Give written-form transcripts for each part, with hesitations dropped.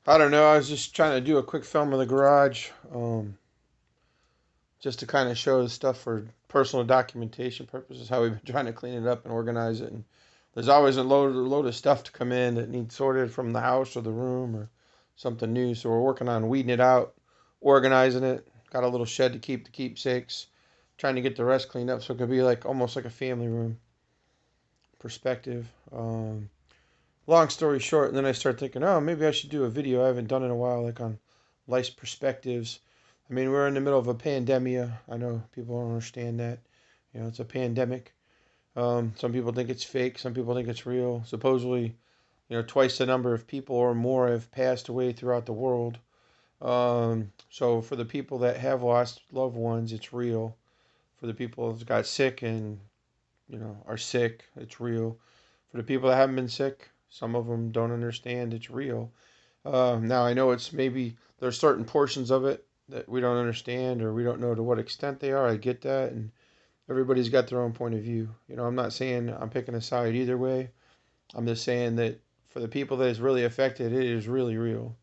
I don't know. I was just trying to do a quick film of the garage, just to kind of show the stuff for personal documentation purposes. How we've been trying to clean it up and organize it. And there's always a load of stuff to come in that needs sorted from the house or the room or something new. So we're working on weeding it out, organizing it. Got a little shed to keep the keepsakes. Trying to get the rest cleaned up so it could be like almost like a family room perspective. Long story short, and then I start thinking, oh, maybe I should do a video I haven't done in a while, like on life's perspectives. I mean, we're in the middle of a pandemia. I know people don't understand that. It's a pandemic. Some people think it's fake. Some people think it's real. Supposedly, twice the number of people or more have passed away throughout the world. So for the people that have lost loved ones, it's real. For the people that got sick and are sick, it's real. For the people that haven't been sick, some of them don't understand it's real. Now I know it's maybe there's certain portions of it that we don't understand or we don't know to what extent they are. I get that, and everybody's got their own point of view. I'm not saying I'm picking a side either way. I'm just saying that for the people that is really affected, it is really real.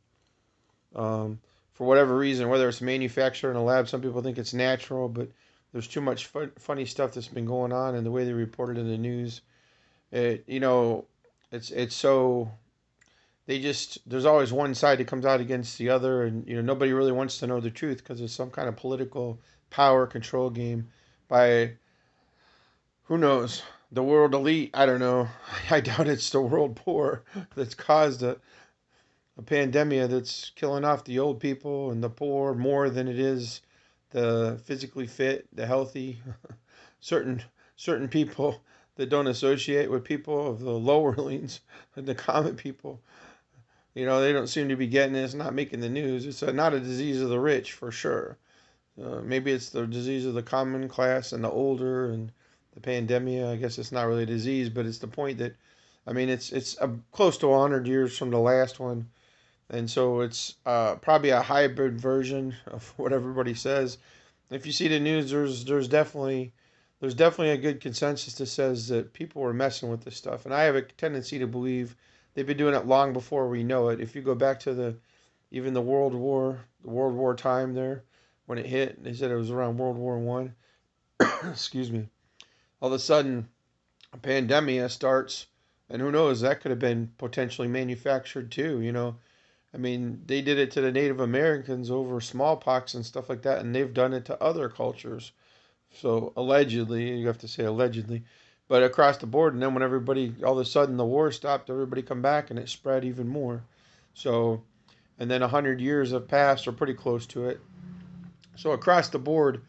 For whatever reason, whether it's manufactured in a lab, some people think it's natural, but there's too much funny stuff that's been going on, and the way they report it in the news, it it's so they just there's always one side that comes out against the other, and nobody really wants to know the truth because it's some kind of political power control game by who knows, the world elite. I don't know. I doubt it's the world poor that's caused a pandemia that's killing off the old people and the poor more than it is the physically fit, the healthy. certain certain people that don't associate with people of the lower lanes and the common people. They don't seem to be getting it. It's not making the news. It's not a disease of the rich for sure. Maybe it's the disease of the common class and the older and the pandemia. I guess it's not really a disease, but it's the point that, I mean, it's close to 100 years from the last one, and so it's probably a hybrid version of what everybody says. If you see the news, there's definitely a good consensus that says that people were messing with this stuff, and I have a tendency to believe they've been doing it long before we know it. If you go back to even the World War time there, when it hit, they said it was around World War I. Excuse me. All of a sudden, a pandemia starts, and who knows? That could have been potentially manufactured too. I mean, they did it to the Native Americans over smallpox and stuff like that, and they've done it to other cultures. So allegedly, you have to say allegedly, but across the board. And then when everybody, all of a sudden, the war stopped, everybody come back, and it spread even more. So, and then 100 years have passed, or pretty close to it. So across the board,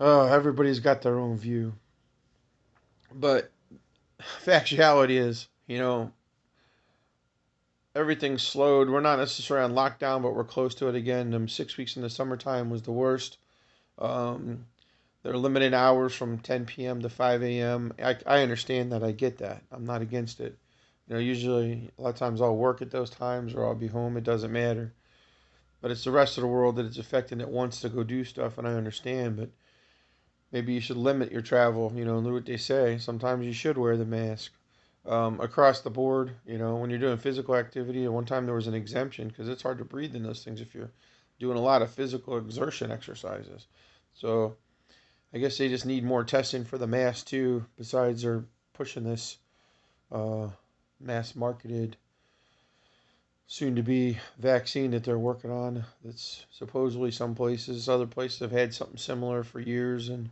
everybody's got their own view. But factuality is, everything's slowed. We're not necessarily on lockdown, but we're close to it again. 6 weeks in the summertime was the worst. Um, They're limited hours from 10 p.m. to 5 a.m. I understand that. I get that. I'm not against it. Usually, a lot of times I'll work at those times or I'll be home. It doesn't matter. But it's the rest of the world that it's affecting that wants to go do stuff, and I understand. But maybe you should limit your travel. Do what they say. Sometimes you should wear the mask. Across the board, when you're doing physical activity, at one time there was an exemption because it's hard to breathe in those things if you're doing a lot of physical exertion exercises. So I guess they just need more testing for the mask too. Besides, they're pushing this uh, mass marketed, soon to be vaccine that they're working on. That's supposedly some places, other places have had something similar for years, and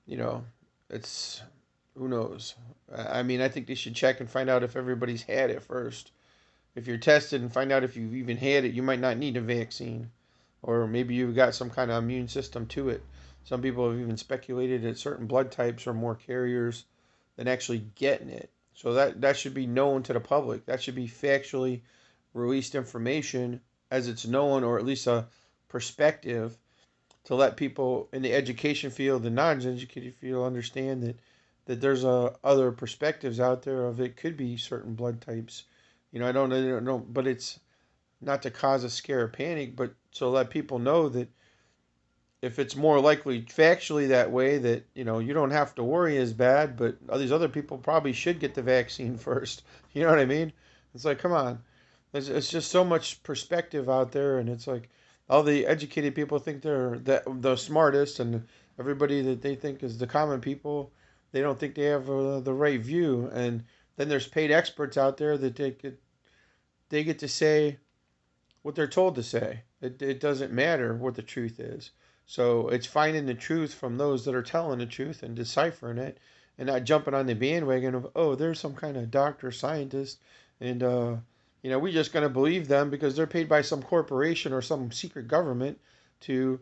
you know, it's who knows. I mean, I think they should check and find out if everybody's had it first. If you're tested and find out if you've even had it, you might not need a vaccine, or maybe you've got some kind of immune system to it. Some people have even speculated that certain blood types are more carriers than actually getting it. So that should be known to the public. That should be factually released information as it's known, or at least a perspective to let people in the education field and non-educated field understand that there's other perspectives out there of it could be certain blood types. I don't know, but it's not to cause a scare or panic, but to let people know that if it's more likely factually that way, that you don't have to worry as bad, but all these other people probably should get the vaccine first. You know what I mean? It's like, come on. It's just so much perspective out there, and it's like all the educated people think they're the smartest, and everybody that they think is the common people, they don't think they have the right view. And then there's paid experts out there that they get to say what they're told to say. It doesn't matter what the truth is. So it's finding the truth from those that are telling the truth and deciphering it, and not jumping on the bandwagon of, oh, there's some kind of doctor scientist, and we're just going to believe them because they're paid by some corporation or some secret government to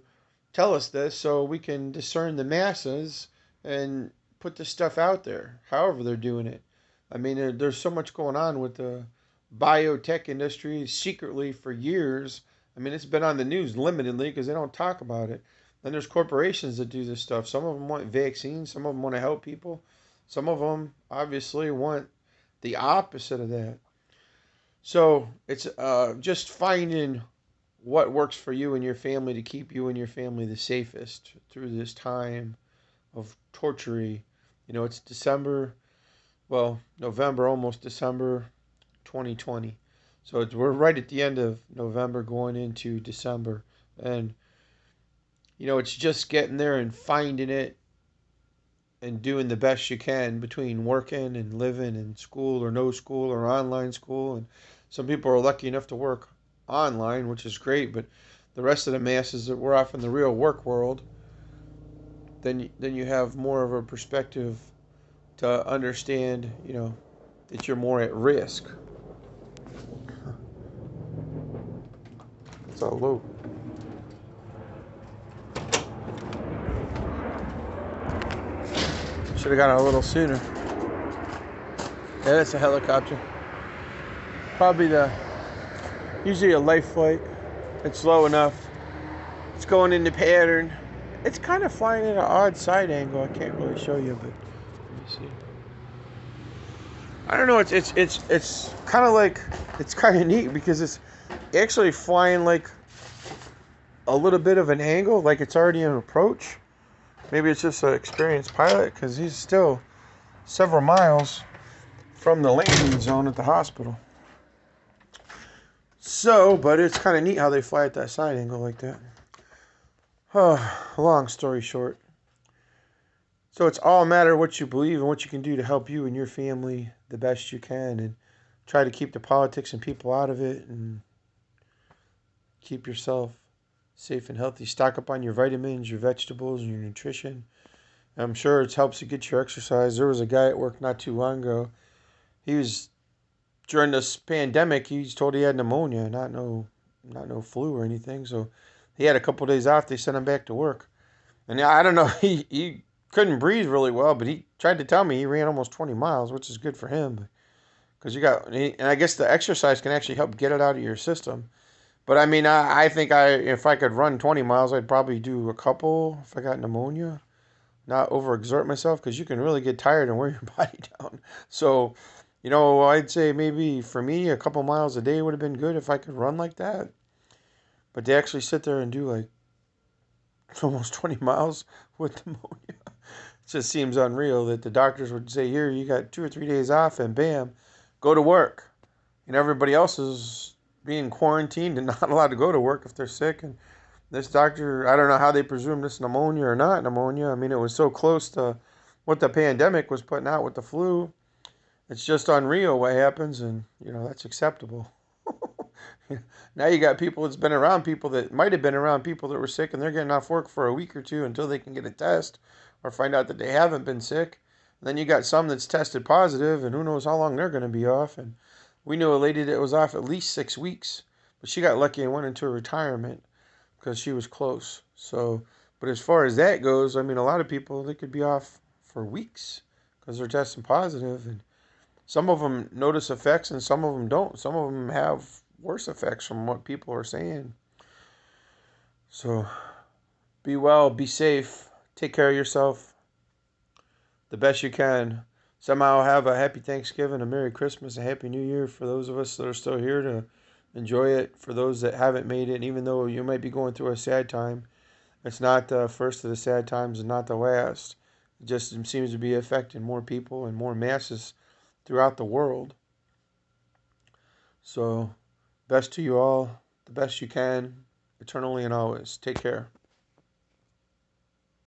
tell us this, so we can discern the masses and put this stuff out there. However they're doing it. I mean, there's so much going on with the biotech industry secretly for years. I mean, it's been on the news limitedly because they don't talk about it. Then there's corporations that do this stuff. Some of them want vaccines, some of them want to help people. Some of them obviously want the opposite of that. So it's just finding what works for you and your family to keep you and your family the safest through this time of torture. It's December, well, November, almost December 2020. So we're right at the end of November going into December. And, it's just getting there and finding it and doing the best you can between working and living in school or no school or online school. And some people are lucky enough to work online, which is great, but the rest of the masses that we're off in the real work world, then you have more of a perspective to understand, that you're more at risk. It's all low. Should have got it a little sooner. Yeah, that's a helicopter. Probably usually a life flight. It's low enough. It's going into pattern. It's kind of flying at an odd side angle. I can't really show you, but let me see. I don't know. It's kind of like, it's kind of neat because it's actually flying like a little bit of an angle, like it's already in approach. Maybe it's just an experienced pilot because he's still several miles from the landing zone at the hospital. So, but it's kind of neat how they fly at that side angle like that. Long story short. So it's all a matter of what you believe and what you can do to help you and your family the best you can, and try to keep the politics and people out of it, and keep yourself safe and healthy. Stock up on your vitamins, your vegetables, and your nutrition. I'm sure it helps you get your exercise. There was a guy at work not too long ago. He was, during this pandemic, he was told he had pneumonia, not no flu or anything. So he had a couple of days off. They sent him back to work. And I don't know, he couldn't breathe really well, but he tried to tell me he ran almost 20 miles, which is good for him. Because and I guess the exercise can actually help get it out of your system. But I mean, I think if I could run 20 miles, I'd probably do a couple if I got pneumonia. Not overexert myself, because you can really get tired and wear your body down. So, I'd say maybe for me, a couple miles a day would have been good if I could run like that. But to actually sit there and do like almost 20 miles with pneumonia, it just seems unreal that the doctors would say, here, you got 2 or 3 days off, and bam, go to work. And everybody else is being quarantined and not allowed to go to work if they're sick. And this doctor, I don't know how they presume this pneumonia or not pneumonia. I mean, it was so close to what the pandemic was putting out with the flu. It's just unreal what happens, and, that's acceptable. Now you got people that's been around people that might have been around people that were sick, and they're getting off work for a week or two until they can get a test or find out that they haven't been sick. And then you got some that's tested positive, and who knows how long they're going to be off. And we knew a lady that was off at least 6 weeks, but she got lucky and went into a retirement because she was close. So, but as far as that goes, I mean, a lot of people, they could be off for weeks because they're testing positive, and some of them notice effects and some of them don't. Some of them have worse effects from what people are saying. So be well, be safe, take care of yourself the best you can. Somehow have a happy Thanksgiving, a Merry Christmas, a Happy New Year for those of us that are still here to enjoy it. For those that haven't made it, and even though you might be going through a sad time, it's not the first of the sad times and not the last. It just seems to be affecting more people and more masses throughout the world. So Best to you all, the best you can, eternally and always. Take care.